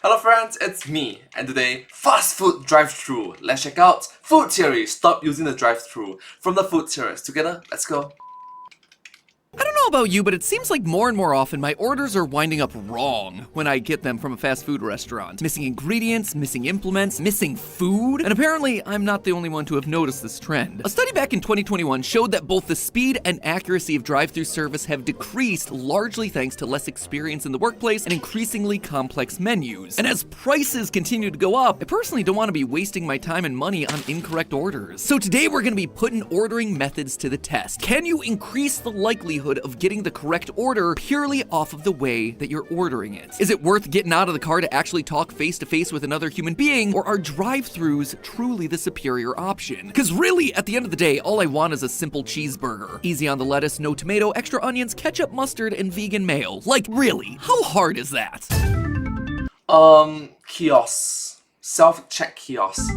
Hello friends, it's me, and today, fast food drive-thru. Let's check out food theory. Stop using the drive-thru. From the food theorists. Together, let's go. I don't know about you, but it seems like more and more often my orders are winding up wrong when I get them from a fast food restaurant. Missing ingredients, missing implements, missing food, and apparently I'm not the only one to have noticed this trend. A study back in 2021 showed that both the speed and accuracy of drive-thru service have decreased largely thanks to less experience in the workplace and increasingly complex menus. And as prices continue to go up, I personally don't want to be wasting my time and money on incorrect orders. So today we're going to be putting ordering methods to the test. Can you increase the likelihood of getting the correct order purely off of the way that you're ordering it? Is it worth getting out of the car to actually talk face to face with another human being, or are drive-thrus truly the superior option? Because really, at the end of the day, all I want is a simple cheeseburger. Easy on the lettuce, no tomato, extra onions, ketchup, mustard, and vegan mayo. Like, really, how hard is that? Kiosks. Self-check kiosks.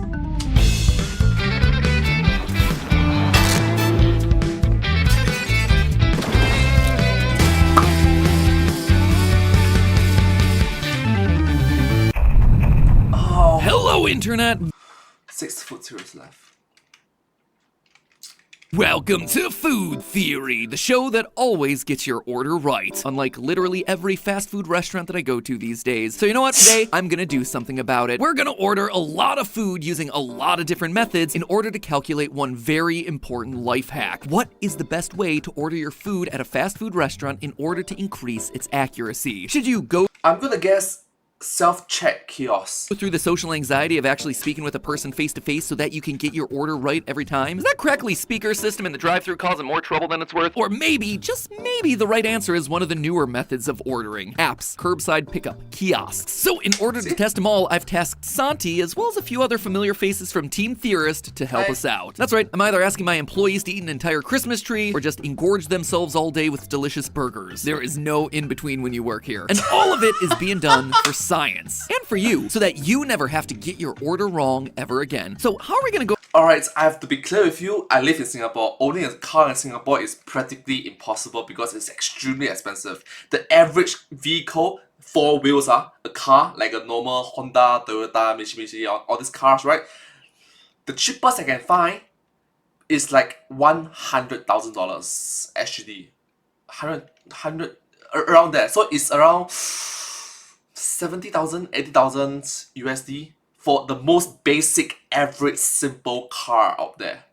Hello, Internet! 6 food theories left. Welcome to Food Theory, the show that always gets your order right, unlike literally every fast food restaurant that I go to these days. So you know what? Today, I'm gonna do something about it. We're gonna order a lot of food using a lot of different methods in order to calculate one very important life hack. What is the best way to order your food at a fast food restaurant in order to increase its accuracy? Should you go I'm gonna guess self-check kiosks. through the social anxiety of actually speaking with a person face to face so that you can get your order right every time? Is that crackly speaker system in the drive-thru causing more trouble than it's worth? Or maybe, just maybe, the right answer is one of the newer methods of ordering. Apps, curbside pickup, kiosks. So in order to test them all, I've tasked Santi as well as a few other familiar faces from Team Theorist to help us out. That's right, I'm either asking my employees to eat an entire Christmas tree or just engorge themselves all day with delicious burgers. There is no in-between when you work here. And all of it is being done for science and for you, so that you never have to get your order wrong ever again. So how are we gonna go? Alright, I have to be clear with you. I live in Singapore. Owning a car in Singapore is practically impossible because it's extremely expensive. The average vehicle, 4 wheels, a car, like a normal Honda, Toyota, Mitsubishi, all these cars, right? The cheapest I can find is like $100,000 SGD. 100, around there. So it's around 70,000, 80,000 USD for the most basic, average, simple car out there.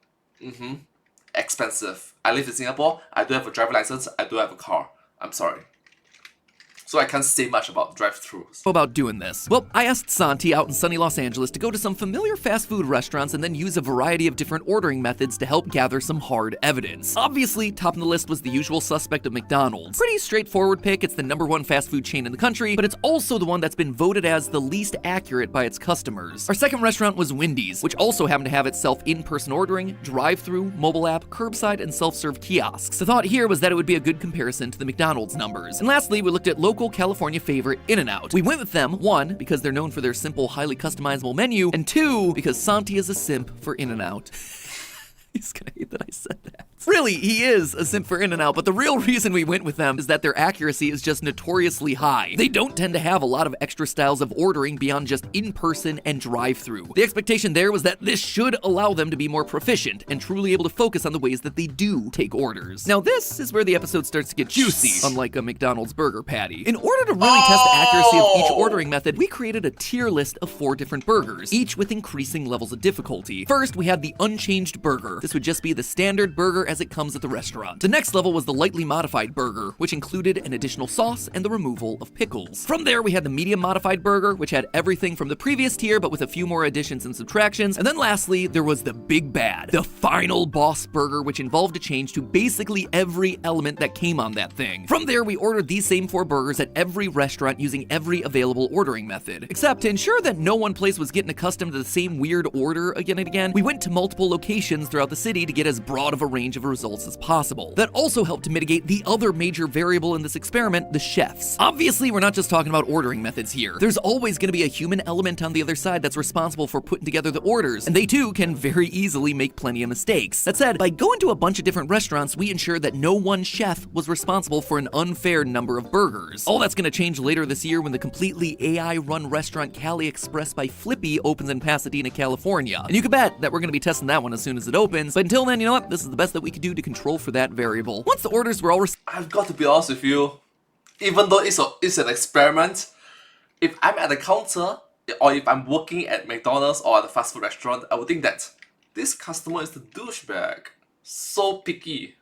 Expensive. I live in Singapore. I do have a driver license. I do have a car. I'm sorry. So I can't say much about drive-thrus. About doing this? Well, I asked Santi out in sunny Los Angeles to go to some familiar fast food restaurants and then use a variety of different ordering methods to help gather some hard evidence. Obviously, top on the list was the usual suspect of McDonald's. Pretty straightforward pick. It's the #1 fast food chain in the country, but it's also the one that's been voted as the least accurate by its customers. Our second restaurant was Wendy's, which also happened to have itself in-person ordering, drive-thru, mobile app, curbside, and self-serve kiosks. The thought here was that it would be a good comparison to the McDonald's numbers. And lastly, we looked at local California favorite In-N-Out. We went with them, 1, because they're known for their simple, highly customizable menu, and 2, because Santi is a simp for In-N-Out. He's gonna hate that I said that. Really, he is a simp for In-N-Out, but the real reason we went with them is that their accuracy is just notoriously high. They don't tend to have a lot of extra styles of ordering beyond just in-person and drive-thru. The expectation there was that this should allow them to be more proficient and truly able to focus on the ways that they do take orders. Now this is where the episode starts to get juicy, unlike a McDonald's burger patty. In order to really test the accuracy of each ordering method, we created a tier list of 4 different burgers, each with increasing levels of difficulty. First, we had the unchanged burger. This would just be the standard burger as it comes at the restaurant. The next level was the lightly modified burger, which included an additional sauce and the removal of pickles. From there, we had the medium modified burger, which had everything from the previous tier, but with a few more additions and subtractions. And then lastly, there was the big bad, the final boss burger, which involved a change to basically every element that came on that thing. From there, we ordered these same 4 burgers at every restaurant using every available ordering method. Except to ensure that no one place was getting accustomed to the same weird order again and again, we went to multiple locations throughout throughout the city to get as broad of a range of results as possible. That also helped to mitigate the other major variable in this experiment, the chefs. Obviously, we're not just talking about ordering methods here. There's always going to be a human element on the other side that's responsible for putting together the orders, and they too can very easily make plenty of mistakes. That said, by going to a bunch of different restaurants, we ensured that no one chef was responsible for an unfair number of burgers. All that's going to change later this year when the completely AI-run restaurant Cali Express by Flippy opens in Pasadena, California. And you can bet that we're going to be testing that one as soon as it opens. But until then, you know what? This is the best that we could do to control for that variable. Once the orders were all I've got to be honest with you, even though it's an experiment, if I'm at the counter or if I'm working at McDonald's or at a fast food restaurant, I would think that this customer is the douchebag. So picky.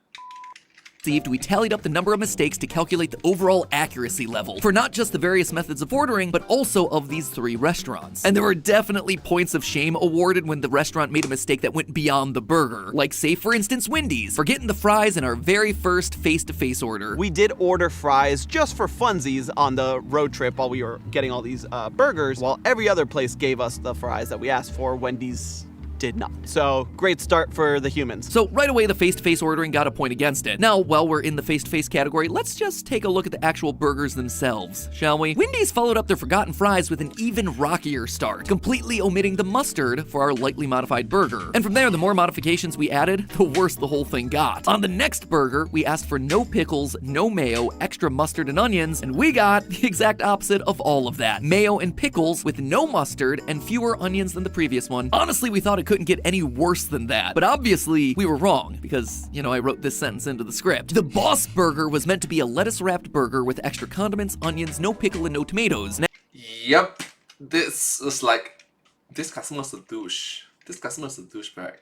we tallied up the number of mistakes to calculate the overall accuracy level for not just the various methods of ordering, but also of these 3 restaurants. And there were definitely points of shame awarded when the restaurant made a mistake that went beyond the burger. Like, say, for instance, Wendy's, for getting the fries in our very first face-to-face order. We did order fries just for funsies on the road trip while we were getting all these burgers, while every other place gave us the fries that we asked for. Wendy's did not. So, great start for the humans. So right away, the face-to-face ordering got a point against it. Now, while we're in the face-to-face category, let's just take a look at the actual burgers themselves, shall we? Wendy's followed up their forgotten fries with an even rockier start, completely omitting the mustard for our lightly modified burger. And from there, the more modifications we added, the worse the whole thing got. On the next burger, we asked for no pickles, no mayo, extra mustard and onions, and we got the exact opposite of all of that. Mayo and pickles with no mustard and fewer onions than the previous one. Honestly, we thought it couldn't get any worse than that. But obviously, we were wrong because, you know, I wrote this sentence into the script. The Boss Burger was meant to be a lettuce-wrapped burger with extra condiments, onions, no pickle, and no tomatoes. Yep, this is like, this customer's a douche. This customer's a douchebag.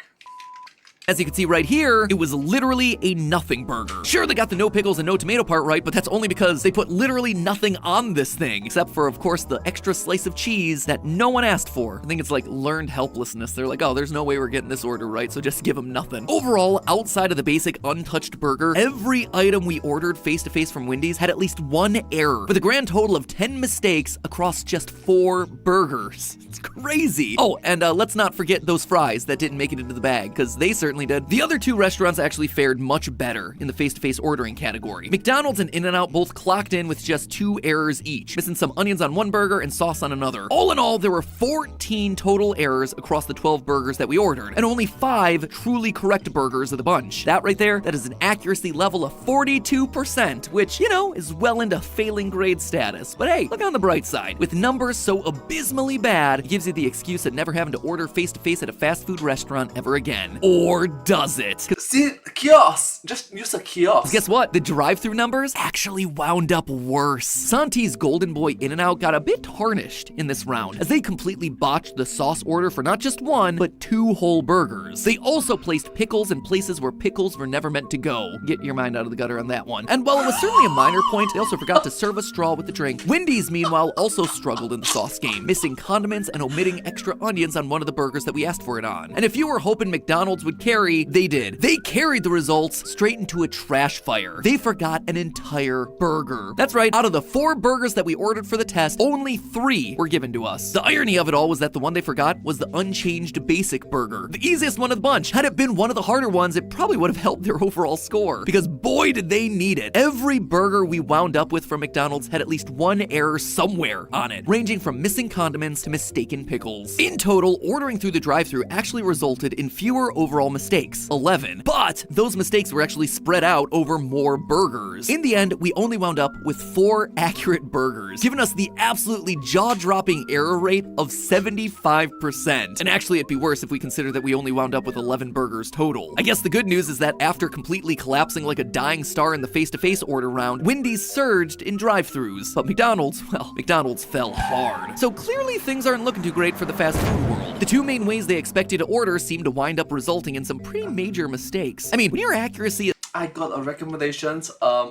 As you can see right here, it was literally a nothing burger. Sure, they got the no pickles and no tomato part right, but that's only because they put literally nothing on this thing, except for, of course, the extra slice of cheese that no one asked for. I think it's like learned helplessness. They're like, oh, there's no way we're getting this order right, so just give them nothing. Overall, outside of the basic untouched burger, every item we ordered face-to-face from Wendy's had at least 1 error, with a grand total of 10 mistakes across just 4 burgers. It's crazy. Oh, and let's not forget those fries that didn't make it into the bag, because they certainly did. The other 2 restaurants actually fared much better in the face-to-face ordering category. McDonald's and In-N-Out both clocked in with just 2 errors each, missing some onions on one burger and sauce on another. All in all, there were 14 total errors across the 12 burgers that we ordered, and only 5 truly correct burgers of the bunch. That right there, that is an accuracy level of 42%, which, you know, is well into failing grade status. But hey, look on the bright side. With numbers so abysmally bad, it gives you the excuse of never having to order face-to-face at a fast food restaurant ever again. Or does it? See, kiosk! Just use a kiosk. Guess what? The drive-thru numbers actually wound up worse. Santi's Golden Boy In-N-Out got a bit tarnished in this round, as they completely botched the sauce order for not just 1, but 2 whole burgers. They also placed pickles in places where pickles were never meant to go. Get your mind out of the gutter on that one. And while it was certainly a minor point, they also forgot to serve a straw with the drink. Wendy's, meanwhile, also struggled in the sauce game, missing condiments and omitting extra onions on one of the burgers that we asked for it on. And if you were hoping McDonald's would carry, they did. They carried the results straight into a trash fire. They forgot an entire burger. That's right, out of the 4 burgers that we ordered for the test, only 3 were given to us. The irony of it all was that the one they forgot was the unchanged basic burger. The easiest one of the bunch. Had it been one of the harder ones, it probably would have helped their overall score, because boy did they need it. Every burger we wound up with from McDonald's had at least 1 error somewhere on it, ranging from missing condiments to mistaken pickles. In total, ordering through the drive-thru actually resulted in fewer overall mistakes, 11, but those mistakes were actually spread out over more burgers. In the end, we only wound up with 4 accurate burgers, giving us the absolutely jaw-dropping error rate of 75%. And actually, it'd be worse if we consider that we only wound up with 11 burgers total. I guess the good news is that after completely collapsing like a dying star in the face-to-face order round, Wendy's surged in drive-thrus, but McDonald's, well, McDonald's fell hard. So clearly things aren't looking too great for the fast food world. The 2 main ways they expect you to order seem to wind up resulting in some pretty major mistakes. I mean, when your accuracy is I got a recommendation.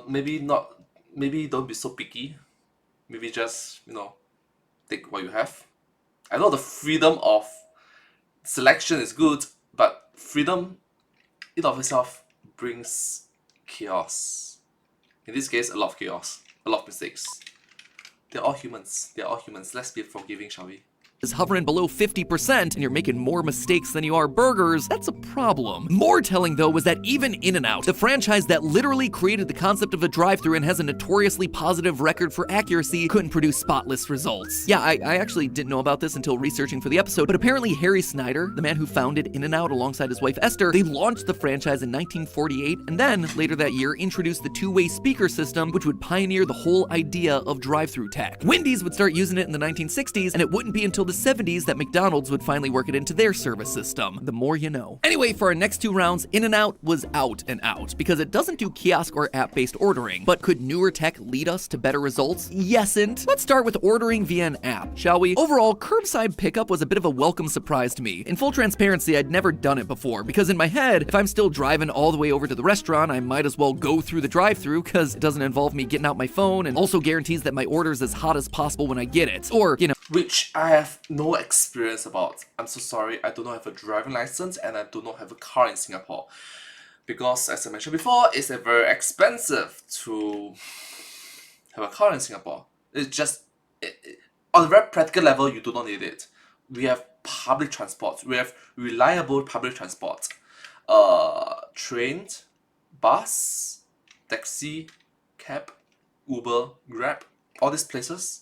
Maybe don't be so picky. Maybe just, you know, take what you have. I know the freedom of selection is good, but freedom in of itself brings chaos. In this case, a lot of chaos, a lot of mistakes. They're all humans. They're all humans. Let's be forgiving, shall we? is hovering below 50% and you're making more mistakes than you are burgers, that's a problem. More telling though was that even In-N-Out, the franchise that literally created the concept of a drive-thru and has a notoriously positive record for accuracy, couldn't produce spotless results. Yeah, I actually didn't know about this until researching for the episode, but apparently Harry Snyder, the man who founded In-N-Out alongside his wife Esther, they launched the franchise in 1948 and then, later that year, introduced the two-way speaker system, which would pioneer the whole idea of drive-thru tech. Wendy's would start using it in the 1960s, and it wouldn't be until the 70s that McDonald's would finally work it into their service system. The more you know. Anyway, for our next two rounds, In-N-Out was out and out, because it doesn't do kiosk or app-based ordering. But could newer tech lead us to better results? Yesn't. Let's start with ordering via an app, shall we? Overall, curbside pickup was a bit of a welcome surprise to me. In full transparency, I'd never done it before, because in my head, if I'm still driving all the way over to the restaurant, I might as well go through the drive-thru, because it doesn't involve me getting out my phone and also guarantees that my order's as hot as possible when I get it. Or, you know, which I have no experience about. I'm so sorry, I do not have a driving license and I do not have a car in Singapore. Because, as I mentioned before, it's very expensive to have a car in Singapore. It's just, on a very practical level, you do not need it. We have public transport. We have reliable public transport. Train, bus, taxi, cab, Uber, Grab, all these places.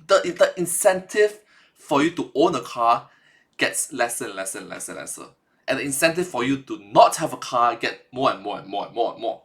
The incentive for you to own a car gets lesser and lesser and lesser and lesser. And the incentive for you to not have a car get more and more and more and more and more.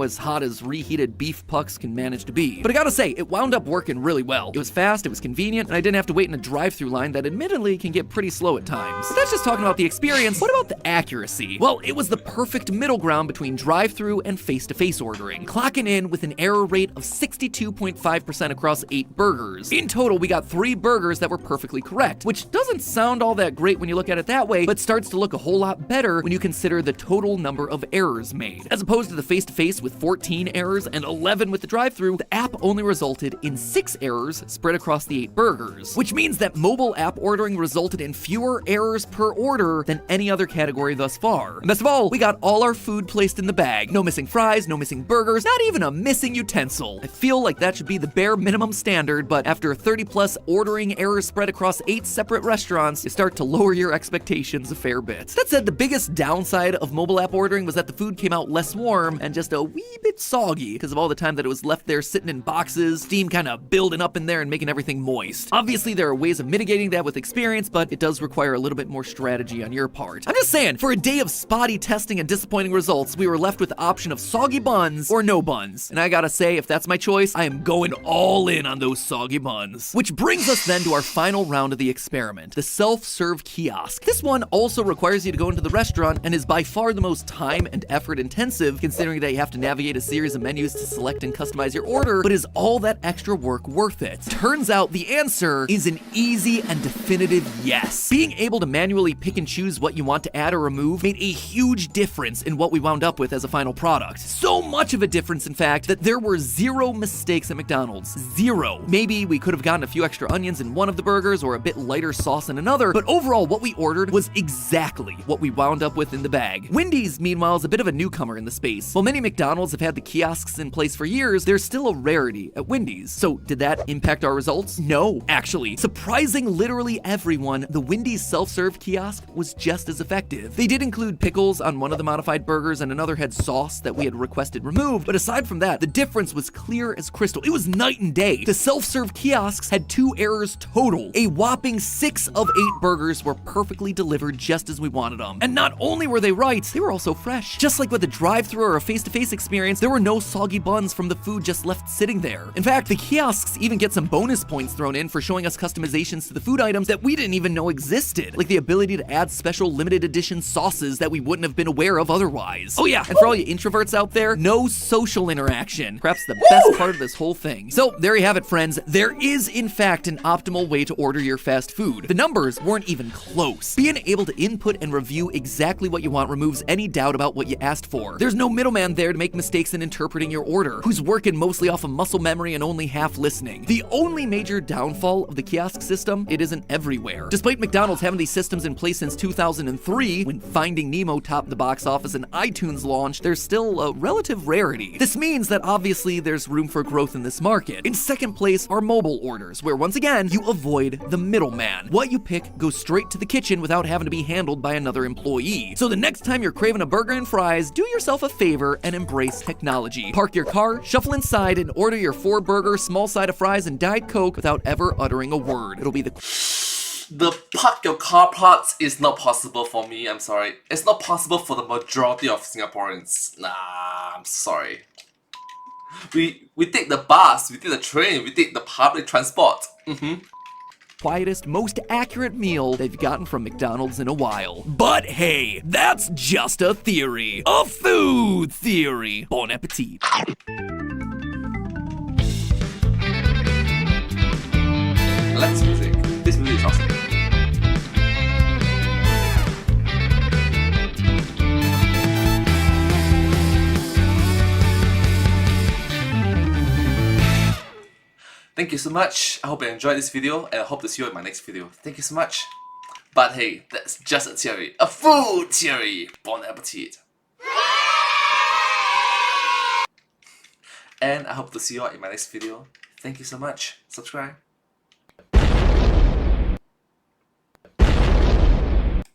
as hot as reheated beef pucks can manage to be. But I gotta say, it wound up working really well. It was fast, it was convenient, and I didn't have to wait in a drive-thru line that admittedly can get pretty slow at times. But that's just talking about the experience. What about the accuracy? Well, it was the perfect middle ground between drive-thru and face-to-face ordering, clocking in with an error rate of 62.5% across 8 burgers. In total, we got 3 burgers that were perfectly correct, which doesn't sound all that great when you look at it that way, but starts to look a whole lot better when you consider the total number of errors made. As opposed to the face-to-face with 14 errors and 11 with the drive-thru, the app only resulted in 6 errors spread across the 8 burgers, which means that mobile app ordering resulted in fewer errors per order than any other category thus far. And best of all, we got all our food placed in the bag. No missing fries, no missing burgers, not even a missing utensil. I feel like that should be the bare minimum standard, but after 30+ ordering errors spread across 8 separate restaurants, you start to lower your expectations a fair bit. That said, the biggest downside of mobile app ordering was that the food came out less warm and just a wee bit soggy because of all the time that it was left there sitting in boxes, steam kind of building up in there and making everything moist. Obviously, there are ways of mitigating that with experience, but it does require a little bit more strategy on your part. I'm just saying, for a day of spotty testing and disappointing results, we were left with the option of soggy buns or no buns. And I gotta say, if that's my choice, I am going all in on those soggy buns. Which brings us then to our final round of the experiment, the self-serve kiosk. This one also requires you to go into the restaurant and is by far the most time and effort intensive, considering that you have to navigate a series of menus to select and customize your order, but is all that extra work worth it? Turns out the answer is an easy and definitive yes. Being able to manually pick and choose what you want to add or remove made a huge difference in what we wound up with as a final product. So much of a difference, in fact, that there were 0 mistakes at McDonald's. 0. Maybe we could have gotten a few extra onions in one of the burgers or a bit lighter sauce in another, but overall what we ordered was exactly what we wound up with in the bag. Wendy's, meanwhile, is a bit of a newcomer in the space. While many McDonald's have had the kiosks in place for years, there's still a rarity at Wendy's. So did that impact our results? No, actually. Surprising literally everyone, the Wendy's self-serve kiosk was just as effective. They did include pickles on one of the modified burgers and another had sauce that we had requested removed, but aside from that, the difference was clear as crystal. It was night and day. The self-serve kiosks had 2 errors total. A whopping 6 of 8 burgers were perfectly delivered just as we wanted them. And not only were they right, they were also fresh. Just like with a drive-thru or a face-to-face experience, there were no soggy buns from the food just left sitting there. In fact, the kiosks even get some bonus points thrown in for showing us customizations to the food items that we didn't even know existed, like the ability to add special limited edition sauces that we wouldn't have been aware of otherwise. Oh yeah, and for all you introverts out there, no social interaction. Perhaps the best part of this whole thing. So there you have it, friends. There is in fact an optimal way to order your fast food. The numbers weren't even close. Being able to input and review exactly what you want removes any doubt about what you asked for. There's no middleman there to make mistakes in interpreting your order, who's working mostly off of muscle memory and only half listening. The only major downfall of the kiosk system, it isn't everywhere. Despite McDonald's having these systems in place since 2003, when Finding Nemo topped the box office and iTunes launched, there's still a relative rarity. This means that obviously there's room for growth in this market. In second place are mobile orders, where once again, you avoid the middleman. What you pick goes straight to the kitchen without having to be handled by another employee. So the next time you're craving a burger and fries, do yourself a favor and embrace technology. Park your car, shuffle inside, and order your 4-burger, small side of fries, and Diet Coke without ever uttering a word. It'll be The park your car parts is not possible for me, I'm sorry. It's not possible for the majority of Singaporeans. Nah, I'm sorry. We take the bus, we take the train, we take the public transport. quietest, most accurate meal they've gotten from McDonald's in a while. But hey, that's just a theory. A food theory. Bon appetit. I like this music. This music is awesome. Thank you so much. I hope you enjoyed this video and I hope to see you in my next video. Thank you so much. But hey, that's just a theory. A food theory. Bon appetit. And I hope to see you all in my next video. Thank you so much. Subscribe.